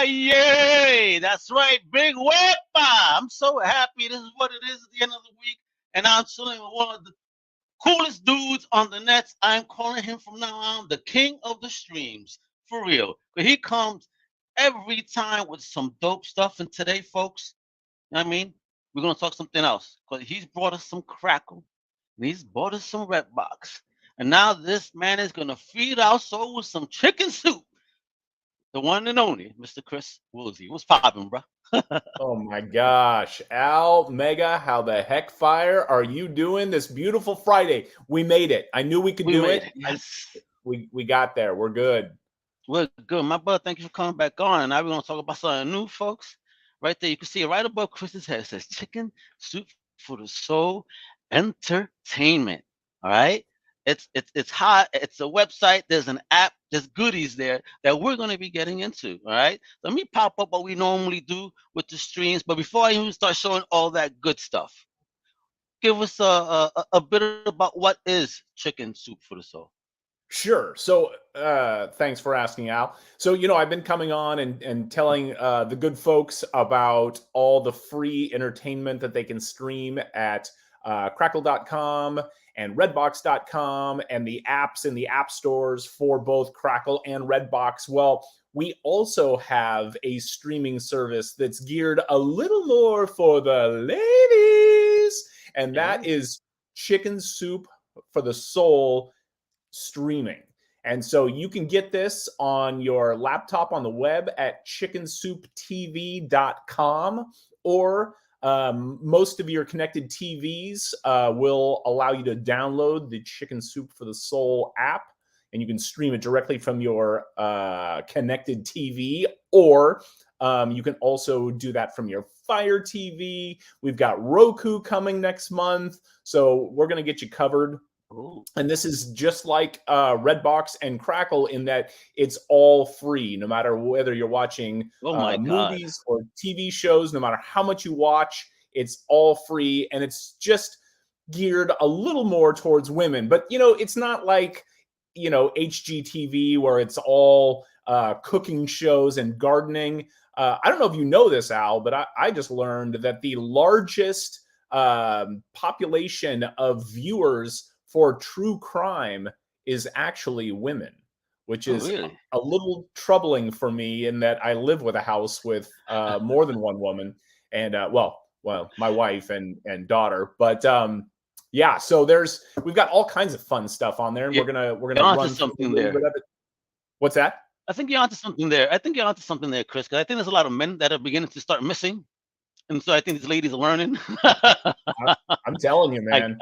Yay! That's right, Big WEPAAAA. I'm so happy. This is what it is at the end of the week. And I'm chilling with one of the coolest dudes on the nets. I'm calling him from now on the king of the streams. For real. But he comes every time with some dope stuff. And today, folks, you know what I mean? We're going to talk something else. Because he's brought us some crackle. And he's brought us some Redbox. And now this man is going to feed our soul with some chicken soup. The one and only Mr. Chris Woolsey. What's poppin', bro? Oh my gosh. Al, Mega, how the heck fire are you doing this beautiful Friday? We made it. I knew we could do it. Yes. We got there. We're good. We're good. My brother, thank you for coming back on. And now we're going to talk about something new, folks. Right there, you can see it right above Chris's head. It says Chicken Soup for the Soul Entertainment. All right? It's hot. It's a website. There's an app. There's goodies there that we're going to be getting into. All right. Let me pop up what we normally do with the streams. But before I even start showing all that good stuff, give us a bit about what is Chicken Soup for the Soul. Sure. So thanks for asking, Al. So, I've been coming on and telling the good folks about all the free entertainment that they can stream at crackle.com and redbox.com and the apps in the app stores for both Crackle and Redbox. Well, we also have a streaming service that's geared a little more for the ladies, and that is Chicken Soup for the Soul streaming. And so you can get this on your laptop on the web at chickensouptv.com, or most of your connected TVs will allow you to download the Chicken Soup for the Soul app, and you can stream it directly from your connected TV, or you can also do that from your Fire TV. We've got Roku coming next month, so we're going to get you covered. Ooh. And this is just like Redbox and Crackle in that it's all free, no matter whether you're watching movies or TV shows, no matter how much you watch, it's all free. And it's just geared a little more towards women. But, it's not like, HGTV where it's all cooking shows and gardening. I don't know if you know this, Al, but I just learned that the largest population of viewers for true crime is actually women, which is really? a little troubling for me in that I live with a house with more than one woman, and well, my wife and daughter. But yeah, so we've got all kinds of fun stuff on there, and we're gonna run something there. What's that? I think you're onto something there. Chris. Because I think there's a lot of men that are beginning to start missing, and so I think these ladies are learning. I'm telling you, man.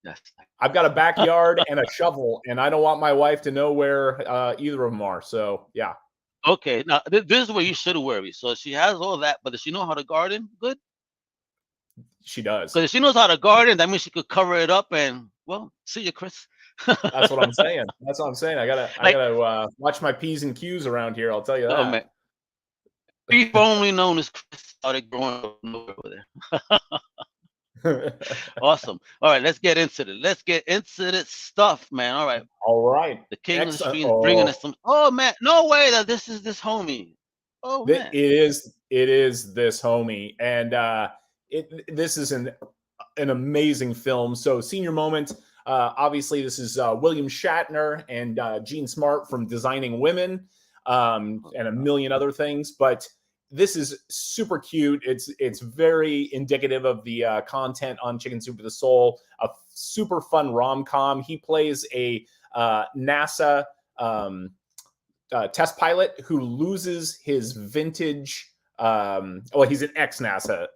Yes. I've got a backyard and a shovel, and I don't want my wife to know where either of them are. So, yeah. Okay. Now, this is where you should worry. So she has all that, but does she know how to garden? Good. She does. Because if she knows how to garden, that means she could cover it up and, well, see you, Chris. That's what I'm saying. I gotta watch my P's and Q's around here. I'll tell you that. Oh, man. People only known as Chris started growing up over there. Awesome. All right, let's get into it. Let's get into this stuff, man. All right. The king of the street bringing us some. Oh man, no way that this is this homie. Oh man, it is this homie, and this is an amazing film. So senior moment. Obviously, this is William Shatner and Gene Smart from Designing Women, and a million other things, but. This is super cute. It's very indicative of the content on Chicken Soup for the Soul. A super fun rom-com. He plays a NASA test pilot who loses his vintage. He's an ex-NASA,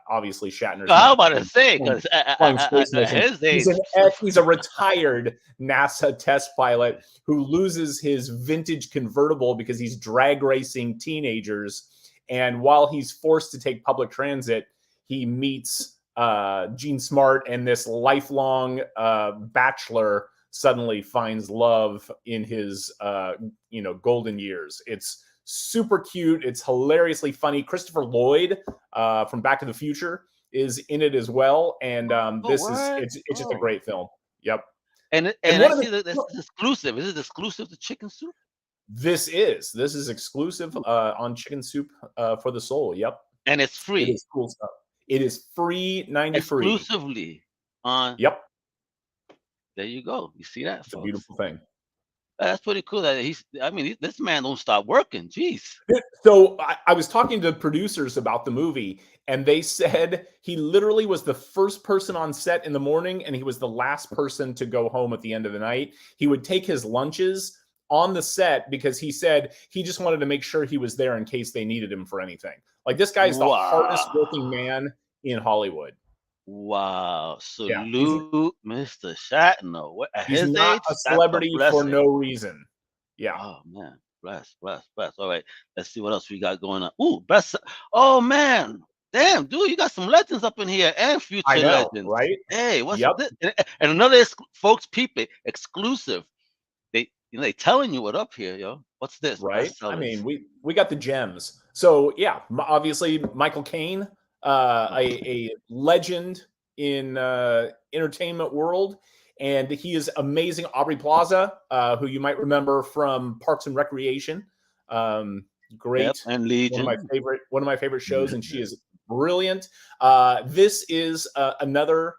obviously Shatner's. How about to say? Because he's a retired NASA test pilot who loses his vintage convertible because he's drag racing teenagers. And while he's forced to take public transit, he meets Gene Smart, and this lifelong bachelor suddenly finds love in his golden years. It's super cute. It's hilariously funny. Christopher Lloyd from Back to the Future is in it as well, and it's just a great film. Yep. And I see that this is exclusive. Is it exclusive to Chicken Soup? This is exclusive on Chicken Soup for the Soul. Yep. And it's It free. is cool stuff. It is free 93. Exclusively on. Yep. There you go. You see that, It's a folks? beautiful thing. That's pretty cool. That this man don't stop working. Jeez. So I was talking to producers about the movie, and they said he literally was the first person on set in the morning, and he was the last person to go home at the end of the night. He would take his lunches on the set because he said he just wanted to make sure he was there in case they needed him for anything. Like, this guy is the hardest working man in Hollywood. Wow. Yeah, Salute, Mr. Shatner. At he's his not age, a that's celebrity for blessing. no reason. Yeah. Oh man. Bless. All right. Let's see what else we got going on. Ooh, best. Oh man. Damn, dude, you got some legends up in here and future I know, legends. right? Hey, what's Yep. this? And another folks, peep it, exclusive. They telling you what up here, yo. What's this? Right. Bestsellers. I mean, we got the gems. So yeah, obviously Michael Caine, a legend in entertainment world, and he is amazing. Aubrey Plaza, who you might remember from Parks and Recreation, great, Yep, and Legion. one of my favorite shows, and she is brilliant. This is another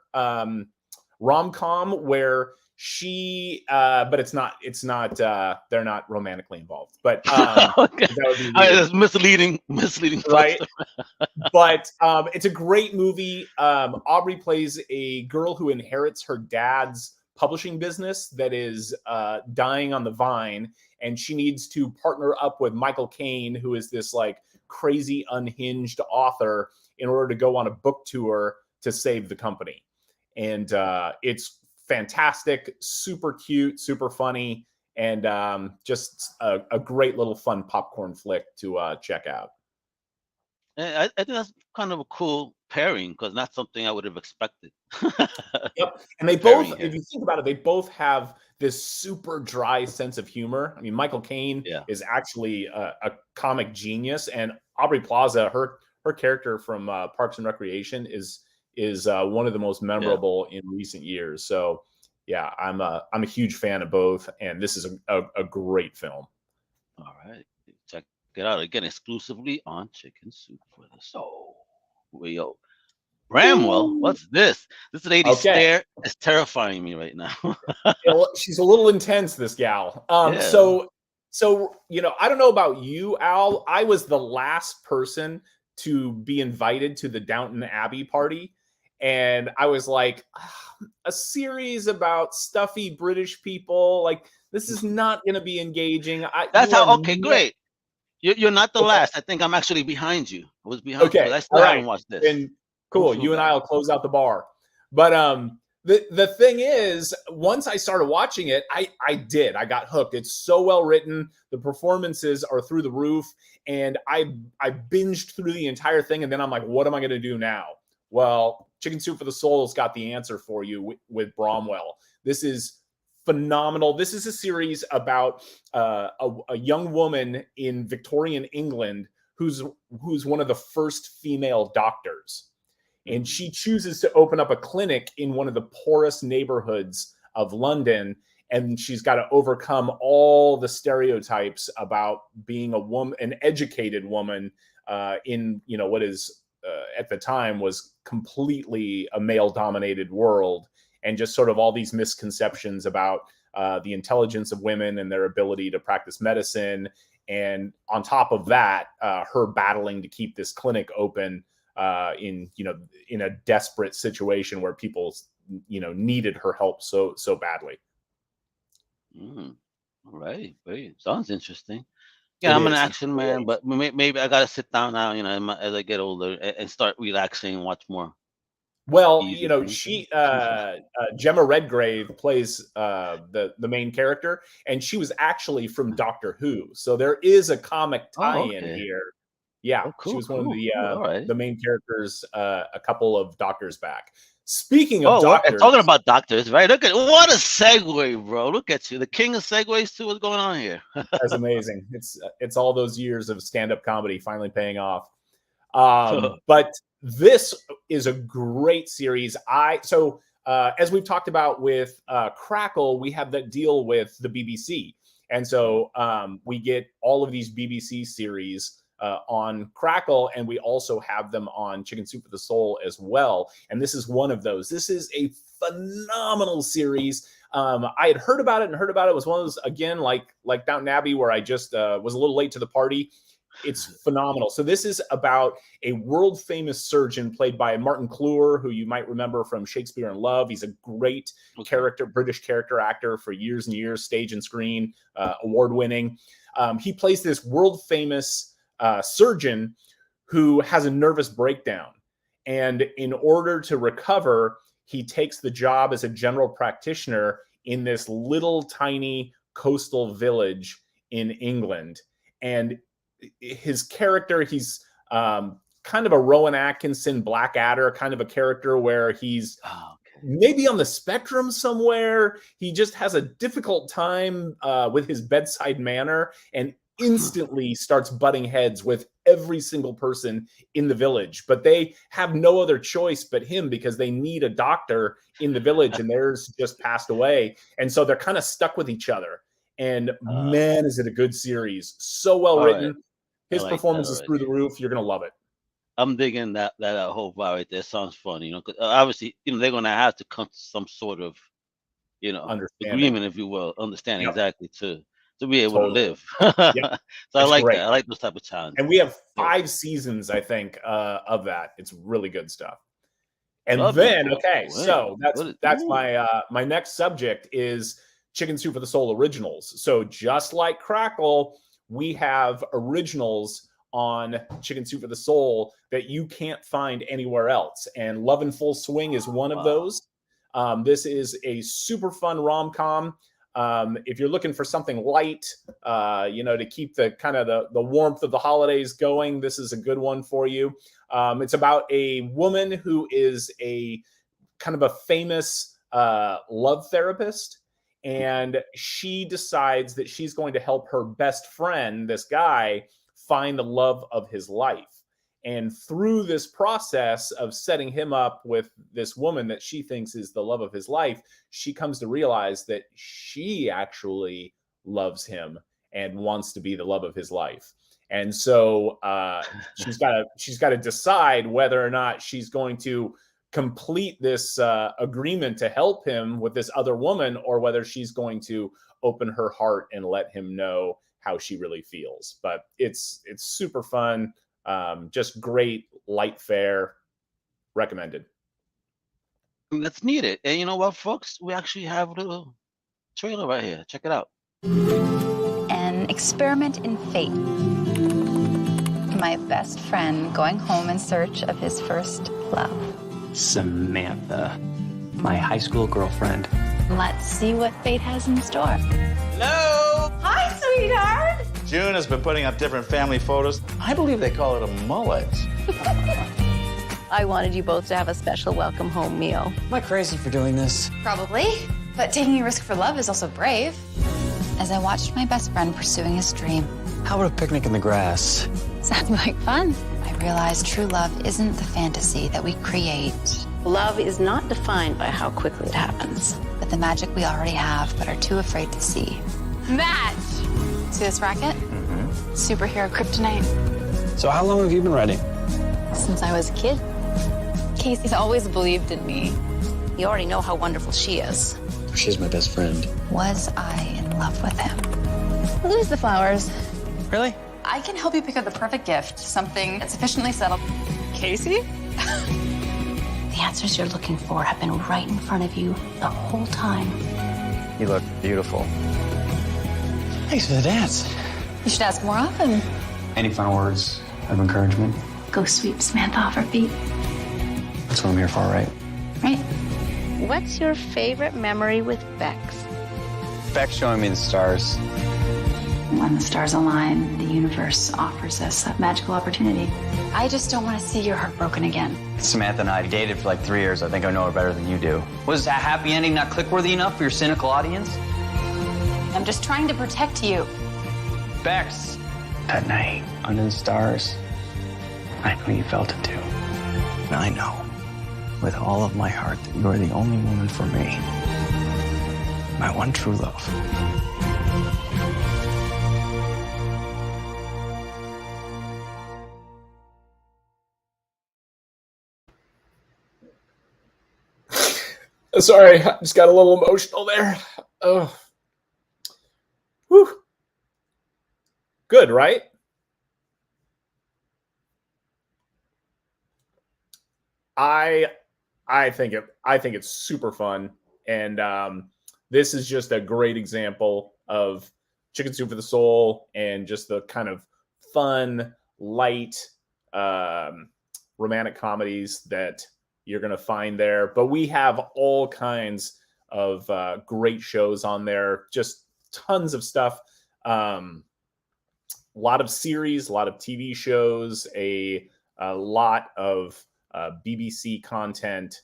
rom-com where she but it's not they're not romantically involved, but okay. That would be that's misleading right? But it's a great movie. Aubrey plays a girl who inherits her dad's publishing business that is dying on the vine, and she needs to partner up with Michael Caine, who is this like crazy unhinged author, in order to go on a book tour to save the company. And it's fantastic, super cute, super funny, and just a great little fun popcorn flick to check out. I think that's kind of a cool pairing, because not something I would have expected. Yep. And they both, if you think about it, they both have this super dry sense of humor. I mean, Michael Caine is actually a comic genius, and Aubrey Plaza, her character from Parks and Recreation is one of the most memorable in recent years. So yeah, I'm a huge fan of both, and this is a great film. All right, check it out again, exclusively on Chicken Soup for the Soul. Yo, Bramwell, what's this? This lady stare is terrifying me right now. She's a little intense, this gal. So you know, I don't know about you, Al. I was the last person to be invited to the Downton Abbey party. And I was like, a series about stuffy British people, like, this is not going to be engaging. That's how. Okay, great. You're not the last. I think I'm actually behind you. I was behind you. I still haven't watched this. And cool. You and I will close out the bar. But the thing is, once I started watching it, I got hooked. It's so well written. The performances are through the roof, and I binged through the entire thing. And then I'm like, what am I going to do now? Well, Chicken Soup for the Soul's got the answer for you with Bramwell. This is phenomenal. This is a series about a young woman in Victorian England who's one of the first female doctors. And she chooses to open up a clinic in one of the poorest neighborhoods of London. And she's got to overcome all the stereotypes about being a woman, an educated woman in, you know, what is at the time was completely a male-dominated world, and just sort of all these misconceptions about the intelligence of women and their ability to practice medicine. And on top of that, her battling to keep this clinic open in a desperate situation where people, you know, needed her help so badly. All right, sounds interesting. Yeah, I'm an action man, but maybe I gotta sit down now, you know, as I get older, and start relaxing and watch more. Well, you know, Gemma Redgrave plays the main character, and she was actually from Doctor Who, so there is a comic tie-in here. Yeah, she was one of the main characters a couple of doctors back. Speaking of doctors, talking about doctors, right? Look at what a segue, bro! Look at you, the king of segues too. What's going on here? That's amazing. It's all those years of stand-up comedy finally paying off. But this is a great series. As we've talked about with Crackle, we have that deal with the BBC, And so we get all of these BBC series on Crackle, and we also have them on Chicken Soup for the Soul as well. And this is one of those. This is a phenomenal series. I had heard about it. It was one of those, again, like Downton Abbey, where I just was a little late to the party. It's phenomenal. So this is about a world famous surgeon played by Martin Cluer, who you might remember from Shakespeare in Love. He's a great character, British character actor for years and years, stage and screen, award winning. He plays this world famous surgeon who has a nervous breakdown. And in order to recover, he takes the job as a general practitioner in this little tiny coastal village in England. And his character, he's kind of a Rowan Atkinson, Blackadder kind of a character where he's maybe on the spectrum somewhere. He just has a difficult time with his bedside manner and instantly starts butting heads with every single person in the village. But they have no other choice but him because they need a doctor in the village and theirs just passed away. And so they're kind of stuck with each other. And man, is it a good series. So well written. His performance is through the roof. You're going to love it. I'm digging that whole vibe right there. Sounds fun, because obviously, they're going to have to come to some sort of, agreement, if you will, understanding exactly to be able to live. So I like that. I like those type of challenges. And we have 5 seasons, I think, of that. It's really good stuff. And then, so that's my next subject is Chicken Soup for the Soul originals. So just like Crackle, we have originals on Chicken Soup for the Soul that you can't find anywhere else. And Love in Full Swing is one of those. This is a super fun rom-com. If you're looking for something light, to keep the kind of the warmth of the holidays going, this is a good one for you. It's about a woman who is a kind of a famous love therapist. And she decides that she's going to help her best friend, this guy, find the love of his life. And through this process of setting him up with this woman that she thinks is the love of his life, she comes to realize that she actually loves him and wants to be the love of his life. And so she's got to decide whether or not she's going to complete this agreement to help him with this other woman, or whether she's going to open her heart and let him know how she really feels. But it's super fun, just great light fare, recommended. That's needed. And you know what, folks, we actually have a little trailer right here. Check it out. An experiment in fate. My best friend going home in search of his first love. Samantha, my high school girlfriend. Let's see what fate has in store. Hello! Hi, sweetheart! June has been putting up different family photos. I believe they call it a mullet. I wanted you both to have a special welcome home meal. Am I crazy for doing this? Probably, but taking a risk for love is also brave. As I watched my best friend pursuing his dream. How about a picnic in the grass? Sounds like fun. I realized true love isn't the fantasy that we create. Love is not defined by how quickly it happens, but the magic we already have but are too afraid to see. Match! See this racket? Mm-hmm. Superhero kryptonite. So how long have you been writing? Since I was a kid. Casey's always believed in me. You already know how wonderful she is. She's my best friend. Was I in love with him? Lose the flowers. Really? I can help you pick out the perfect gift, something that's sufficiently settled. Casey? The answers you're looking for have been right in front of you the whole time. You look beautiful. Thanks for the dance. You should ask more often. Any final words of encouragement? Go sweep Samantha off her feet. That's what I'm here for, right? Right. What's your favorite memory with Bex? Beck's showing me the stars. When the stars align, the universe offers us a magical opportunity. I just don't want to see your heart broken again. Samantha and I dated for like 3 years. I think I know her better than you do. Was that happy ending not click-worthy enough for your cynical audience? I'm just trying to protect you. Bex! That night, under the stars, I know you felt it too. And I know, with all of my heart, that you are the only woman for me. My one true love. Sorry, I just got a little emotional there. Oh, whew. Good, right? I think it's super fun, and this is just a great example of Chicken Soup for the Soul and just the kind of fun, light, romantic comedies that you're going to find there. But we have all kinds of great shows on there, just tons of stuff. A lot of series, a lot of TV shows, a lot of BBC content.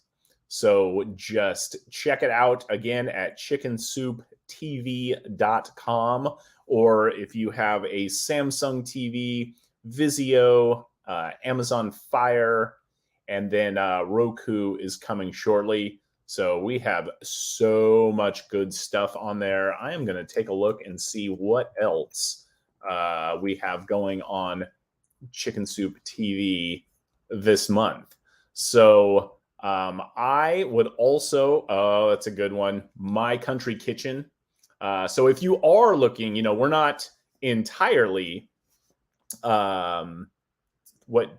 So just check it out again at chickensouptv.com, or if you have a Samsung TV, Vizio, Amazon Fire, and then Roku is coming shortly. So we have so much good stuff on there. I am going to take a look and see what else we have going on Chicken Soup TV this month. So I would also, oh, that's a good one, My Country Kitchen. So if you are looking, we're not entirely what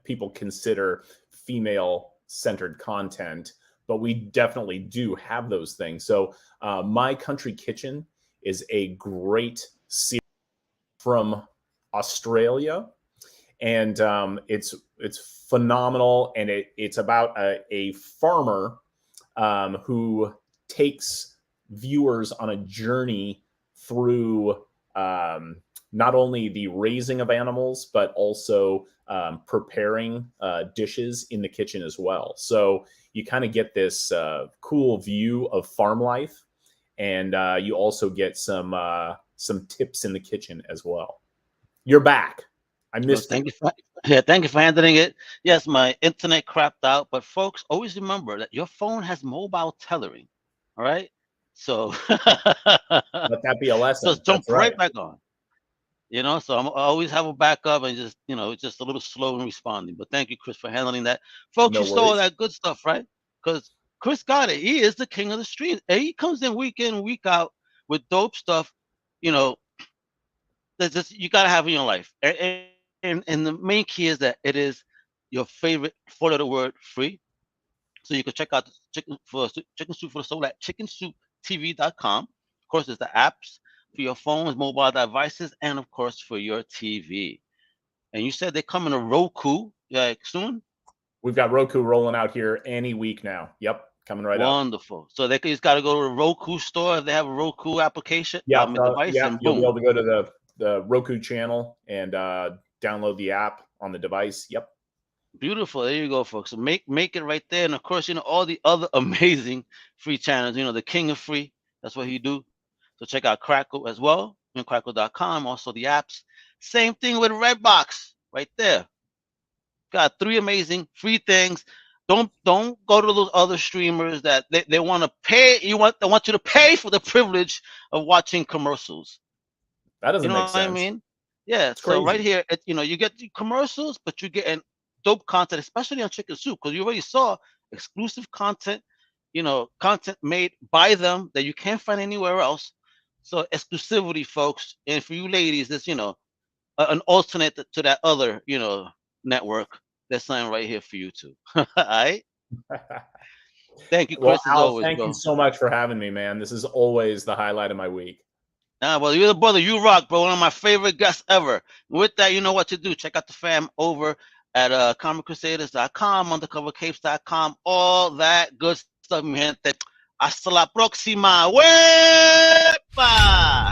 people consider female-centered content, but we definitely do have those things. So My Country Kitchen is a great series from Australia, and it's phenomenal, and it's about a farmer who takes viewers on a journey through not only the raising of animals, but also preparing dishes in the kitchen as well. So you kind of get this cool view of farm life, and you also get some tips in the kitchen as well. You're back. I missed thank you for handling it. Yes, my internet crapped out, but folks, always remember that your phone has mobile tethering. All right, so let that be a lesson. So jump right back on. So I always have a backup, and just just a little slow in responding. But thank you, Chris, for handling that. Folks, you saw that good stuff, right? Because Chris got it. He is the king of the street. And he comes in week out with dope stuff. That's just you gotta have in your life. And the main key is that it is your favorite four-letter word, free. So you can check out Chicken Soup for the Soul at chickensouptv.com. Of course, there's the apps for your phones, mobile devices, and of course for your TV. And you said they come in a Roku soon? We've got Roku rolling out here any week now. Yep, coming right up. Wonderful. So they just got to go to the Roku store if they have a Roku application. Yeah, device, and you'll be able to go to the Roku channel and download the app on the device. Yep. Beautiful. There you go, folks. So make it right there. And of course, all the other amazing free channels. The king of free. That's what he do. So check out Crackle as well. Crackle.com. Also the apps. Same thing with Redbox right there. Got 3 amazing free things. Don't go to those other streamers that they want to pay. They want you to pay for the privilege of watching commercials. That doesn't make sense. What I mean? Yeah. It's so crazy. right here, you get the commercials, but you get dope content, especially on Chicken Soup, because you already saw exclusive content, content made by them that you can't find anywhere else. So exclusivity, folks. And for you ladies, this, an alternate to that other, network. There's something right here for you too. All right. Thank you, Chris. Well, as always, thank you so much for having me, man. This is always the highlight of my week. Well, you're the brother. You rock, bro. One of my favorite guests ever. With that, you know what to do. Check out the fam over at comiccrusaders.com, undercovercapes.com, all that good stuff, mi gente. Hasta la próxima. ¡Wepa!